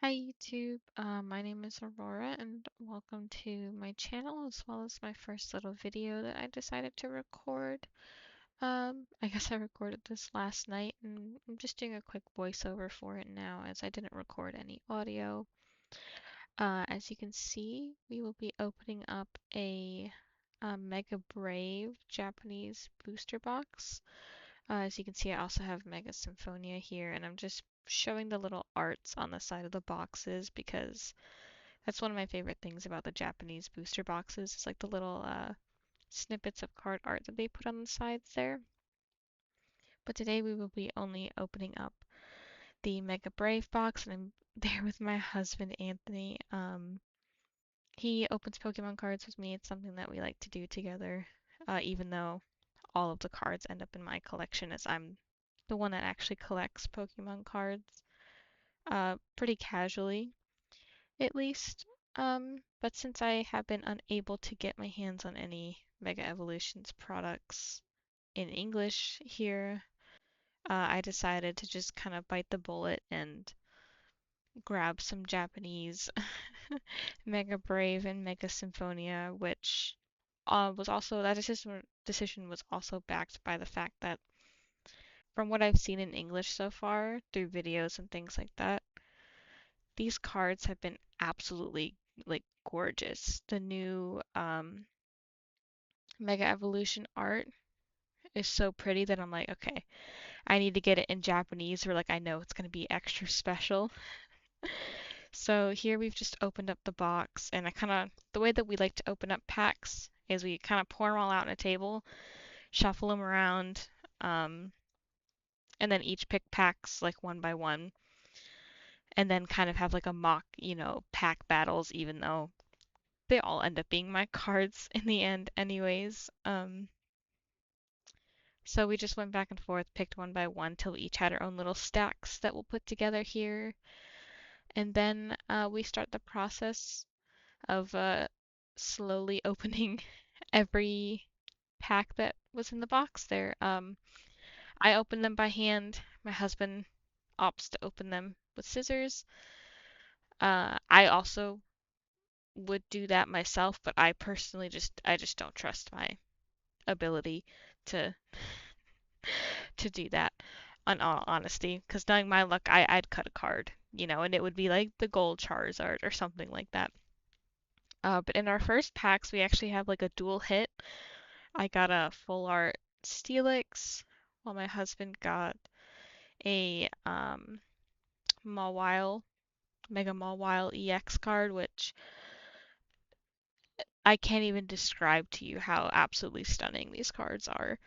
Hi YouTube, my name is Aurora and welcome to my channel as well as my first little video that I decided to record. I guess I recorded this last night and I'm just doing a quick voiceover for it now as I didn't record any audio. As you can see, we will be opening up a Mega Brave Japanese booster box. As you can see, I also have Mega Symphonia here and I'm just showing the little arts on the side of the boxes because that's one of my favorite things about the Japanese booster boxes. It's like the little snippets of card art that they put on the sides there. But today we will be only opening up the Mega Brave box, and I'm there with my husband Anthony. He opens Pokemon cards with me. It's something that we like to do together, even though all of the cards end up in my collection, as I'm the one that actually collects Pokemon cards pretty casually, at least. But since I have been unable to get my hands on any Mega Evolutions products in English here, I decided to just kind of bite the bullet and grab some Japanese Mega Brave and Mega Symphonia, which was also that decision was also backed by the fact that from what I've seen in English so far through videos and things like that, these cards have been absolutely like gorgeous. The new Mega Evolution art is so pretty that I'm like, okay, I need to get it in Japanese or like I know it's going to be extra special. So here we've just opened up the box and I kind of, the way that we like to open up packs is we kind of pour them all out on a table, shuffle them around, um, and then each pick packs like one by one, and then kind of have like a mock, pack battles, even though they all end up being my cards in the end anyways. So we just went back and forth, picked one by one till we each had our own little stacks that we'll put together here. And then we start the process of slowly opening every pack that was in the box there. I open them by hand. My husband opts to open them with scissors. I also would do that myself, but I just don't trust my ability to to do that on all honesty, because knowing my luck, I'd cut a card, and it would be like the gold Charizard or something like that. But in our first packs, we actually have like a dual hit. I got a full art Steelix, while my husband got a Mawile, Mega Mawile EX card, which I can't even describe to you how absolutely stunning these cards are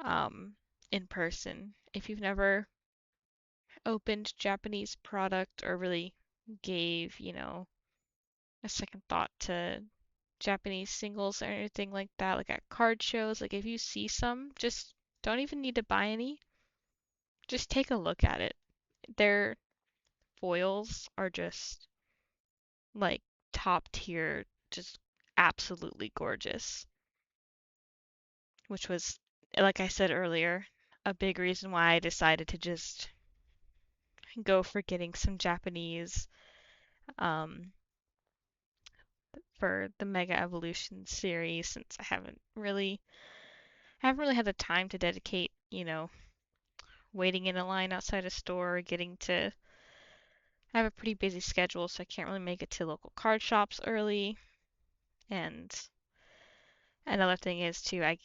um, in person. If you've never opened Japanese product or really gave, a second thought to Japanese singles or anything like that, like at card shows, like if you see some, just don't even need to buy any. Just take a look at it. Their foils are just like top tier, just absolutely gorgeous, which was, like I said earlier, a big reason why I decided to just go for getting some Japanese um, for the Mega Evolution series since I haven't really had the time to dedicate, waiting in a line outside a store, getting to I have a pretty busy schedule, so I can't really make it to local card shops early. And another thing is too, I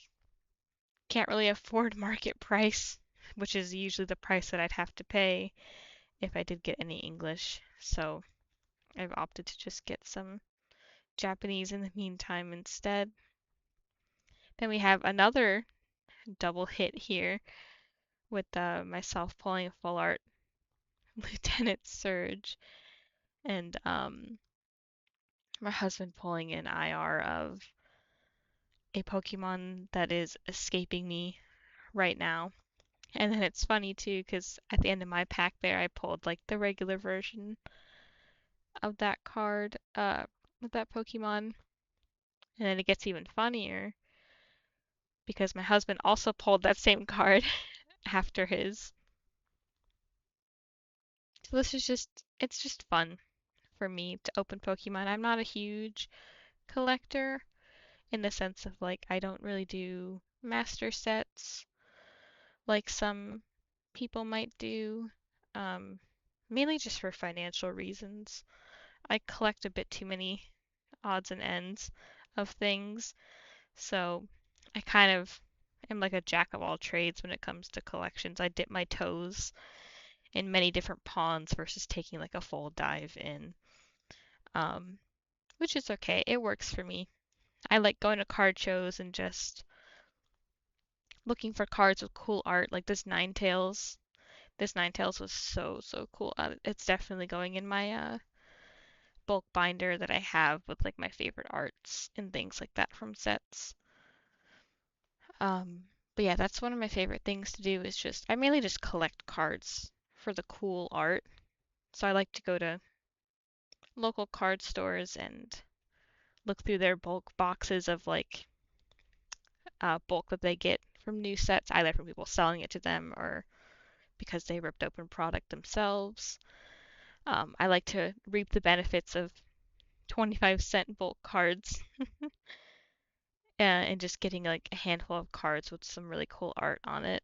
can't really afford market price, which is usually the price that I'd have to pay if I did get any English. So I've opted to just get some Japanese in the meantime instead. Then we have another double hit here with myself pulling a full art Lieutenant Surge and my husband pulling an IR of a Pokemon that is escaping me right now. And then it's funny too, because at the end of my pack there, I pulled like the regular version of that card, with that Pokemon. And then it gets even funnier because my husband also pulled that same card after his. So it's just fun for me to open Pokemon. I'm not a huge collector in the sense of like I don't really do master sets like some people might do. Um, Mainly just for financial reasons. I collect a bit too many odds and ends of things, so I kind of am like a jack of all trades when it comes to collections. I dip my toes in many different ponds versus taking like a full dive in, um, which is okay. It works for me. I like going to card shows and just looking for cards with cool art, like this Ninetales. This Ninetales was so cool. It's definitely going in my bulk binder that I have with like my favorite arts and things like that from sets. Um, but yeah, that's one of my favorite things to do is just I mainly just collect cards for the cool art. So I like to go to local card stores and look through their bulk boxes of like bulk that they get from new sets, either from people selling it to them or because they ripped open product themselves. I like to reap the benefits of 25-cent bulk cards and just getting like a handful of cards with some really cool art on it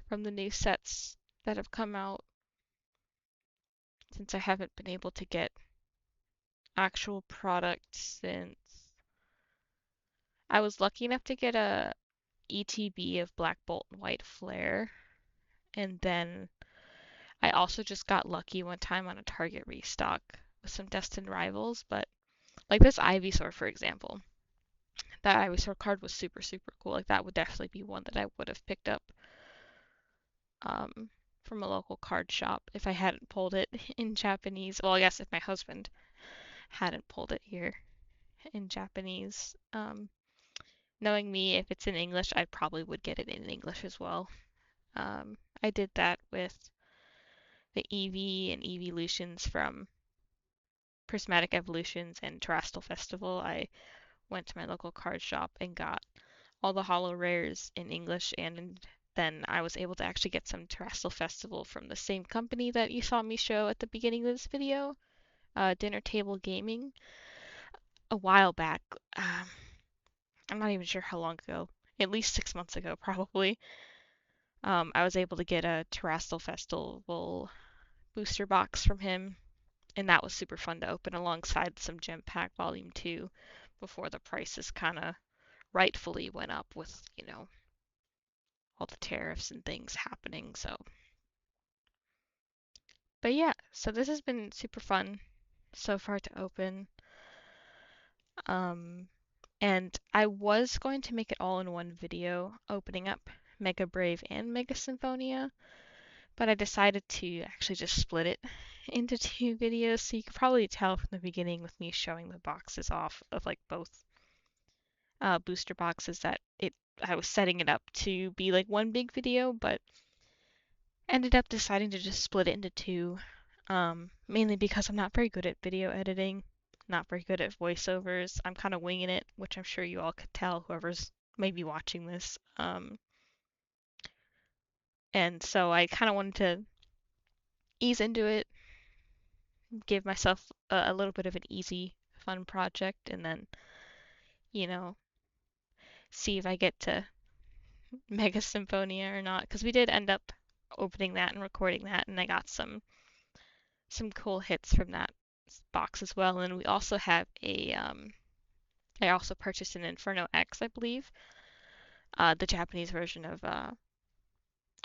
from the new sets that have come out since I haven't been able to get actual product since I was lucky enough to get a ETB of Black Bolt and White Flare, and then I also just got lucky one time on a Target restock with some Destined Rivals, but like this Ivysaur, for example, that Ivysaur card was super cool. Like that would definitely be one that I would have picked up um, from a local card shop if I hadn't pulled it in Japanese. Well, I guess if my husband hadn't pulled it here in Japanese. Knowing me, if it's in English, I probably would get it in English as well. I did that with the EV and Evolutions from Prismatic Evolutions and Terastal Festival. I went to my local card shop and got all the holo rares in English, and then I was able to actually get some Terastal Festival from the same company that you saw me show at the beginning of this video, Dinner Table Gaming, a while back. I'm not even sure how long ago, at least 6 months ago, probably. I was able to get a Terastal Festival booster box from him, and that was super fun to open alongside some Gem Pack Volume 2 before the prices kind of rightfully went up with, all the tariffs and things happening. But yeah, so this has been super fun so far to open. Um, and I was going to make it all in one video, opening up Mega Brave and Mega Symphonia, but I decided to actually just split it into two videos, so you could probably tell from the beginning with me showing the boxes off of like both booster boxes that I was setting it up to be like one big video, but ended up deciding to just split it into two, mainly because I'm not very good at video editing, not very good at voiceovers. I'm kind of winging it, which I'm sure you all could tell, whoever's maybe watching this. And so I kind of wanted to ease into it, give myself a little bit of an easy, fun project, and then, you know, see if I get to Mega Symphonia or not. Because we did end up opening that and recording that, and I got some cool hits from that box as well. And we also have I also purchased an Inferno X, I believe, the Japanese version of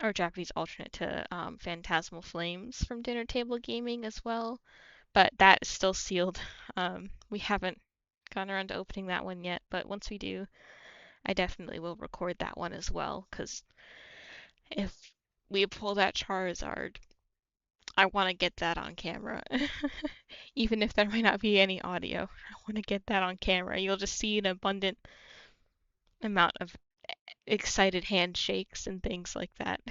or Japanese alternate to Phantasmal Flames from Dinner Table Gaming as well. But that is still sealed. We haven't gotten around to opening that one yet, but once we do, I definitely will record that one as well, because if we pull that Charizard, I want to get that on camera. Even if there might not be any audio, I want to get that on camera. You'll just see an abundant amount of excited handshakes and things like that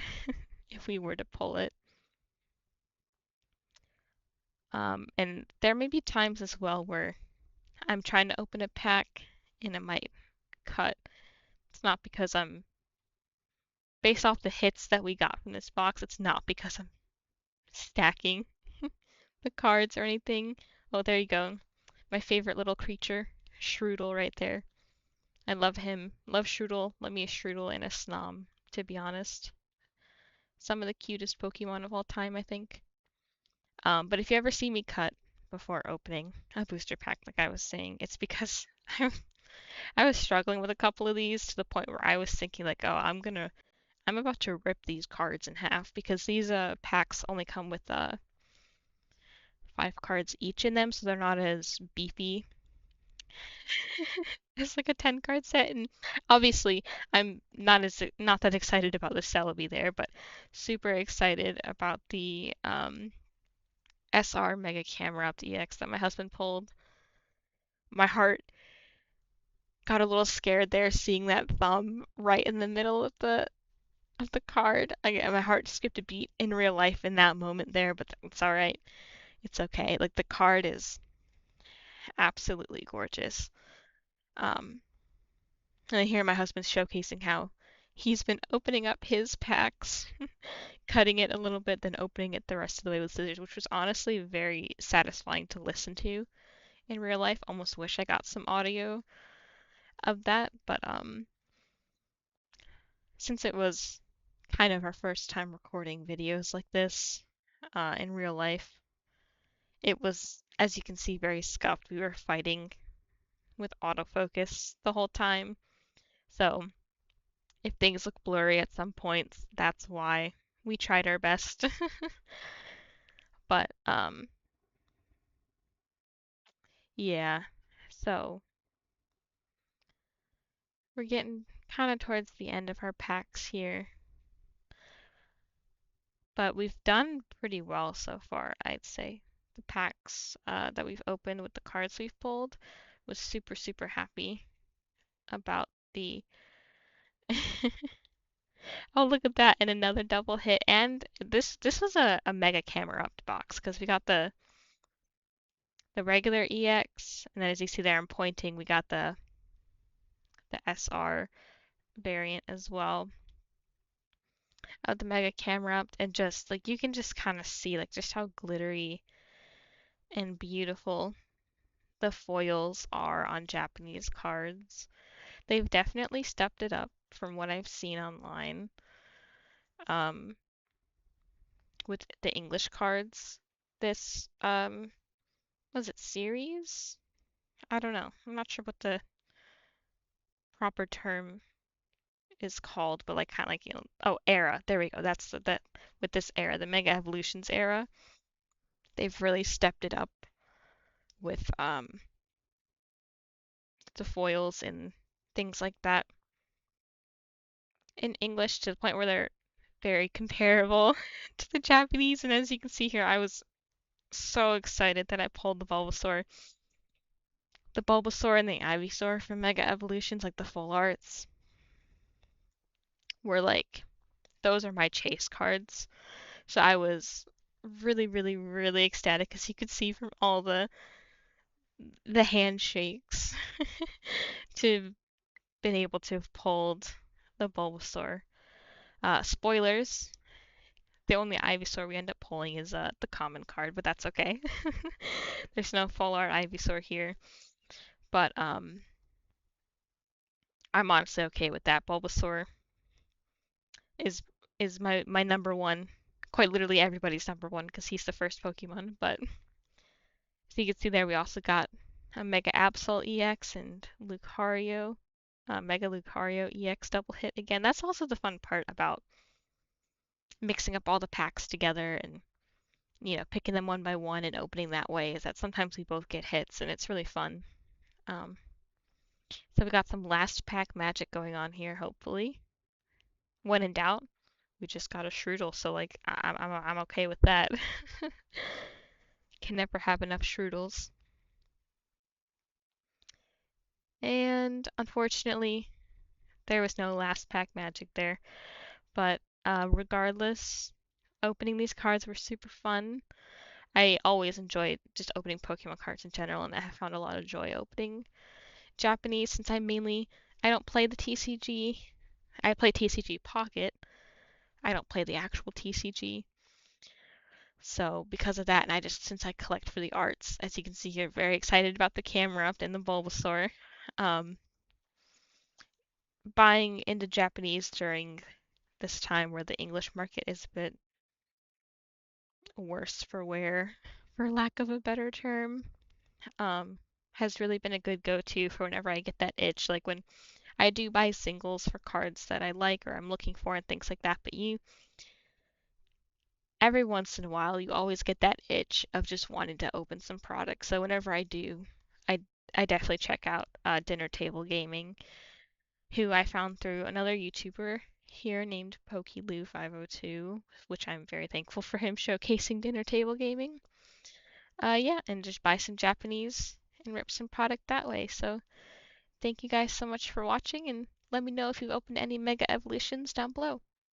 if we were to pull it. And there may be times as well where I'm trying to open a pack and it might cut. It's not because I'm, based off the hits that we got from this box, it's not because I'm stacking the cards or anything. Oh, there you go. My favorite little creature, Shroodle right there. I love him. Love Shroodle. Love me a Shroodle and a Snom, to be honest. Some of the cutest Pokemon of all time, I think. But if you ever see me cut before opening a booster pack, like I was saying, it's because I was struggling with a couple of these to the point where I was thinking like, oh, I'm about to rip these cards in half because these packs only come with 5 cards each in them, so they're not as beefy as like a 10 card set. And obviously, I'm not that excited about the Celebi there, but super excited about the SR Mega Camera Up EX that my husband pulled. My heart got a little scared there seeing that thumb right in the middle of the card. My heart skipped a beat in real life in that moment there, but it's all right. It's okay. Like the card is absolutely gorgeous. Um, and I hear my husband showcasing how he's been opening up his packs, cutting it a little bit, then opening it the rest of the way with scissors, which was honestly very satisfying to listen to in real life. Almost wish I got some audio of that, but since it was kind of our first time recording videos like this in real life, it was, as you can see, very scuffed. We were fighting with autofocus the whole time. So if things look blurry at some points, that's why we tried our best. But yeah. So we're getting kind of towards the end of our packs here. But we've done pretty well so far, I'd say. The packs that we've opened with the cards we've pulled was super, super happy about the Oh, look at that. And another double hit. And this was a mega camera up box because we got the regular EX, and then as you see there I'm pointing, we got the SR variant as well of the mega camera up, and just like you can just kind of see like just how glittery and beautiful the foils are on Japanese cards. They've definitely stepped it up from what I've seen online. Um, with the English cards. This was it series? I don't know. I'm not sure what the proper term is called, but like kind of like oh, era. There we go. That's that with this era, the Mega Evolutions era. They've really stepped it up with the foils and things like that in English to the point where they're very comparable to the Japanese. And as you can see here, I was so excited that I pulled the Bulbasaur and the Ivysaur from Mega Evolutions, like the full arts, were like, those are my chase cards. So I was really, really, really ecstatic because you could see from all the handshakes to been able to have pulled the Bulbasaur. Spoilers, the only Ivysaur we end up pulling is the common card, but that's okay. There's no full art Ivysaur here, but I'm honestly okay with that. Bulbasaur is is my number one. Quite literally everybody's number one because he's the first Pokemon. But as you can see there, we also got a Mega Absol EX and Lucario, Mega Lucario EX double hit again. That's also the fun part about mixing up all the packs together and picking them one by one and opening that way is that sometimes we both get hits and it's really fun. Um, so we got some last pack magic going on here, hopefully. When in doubt, we just got a Shroodle, so like I'm okay with that. Can never have enough Shroodles. And unfortunately, there was no last pack magic there. But regardless, opening these cards were super fun. I always enjoyed just opening Pokemon cards in general, and I have found a lot of joy opening Japanese since I don't play the TCG. I play TCG Pocket. I don't play the actual TCG. So because of that, and since I collect for the arts, as you can see here, very excited about the camera and the Bulbasaur. Um, Buying into Japanese during this time where the English market is a bit worse for wear, for lack of a better term, um, has really been a good go-to for whenever I get that itch. Like when I do buy singles for cards that I like or I'm looking for and things like that, but every once in a while you always get that itch of just wanting to open some products. So whenever I do, I I definitely check out Dinner Table Gaming, who I found through another YouTuber here named PokeLou502, which I'm very thankful for him showcasing dinner table gaming. Yeah, and just buy some Japanese and rip some product that way. So thank you guys so much for watching, and let me know if you've opened any Mega Evolutions down below.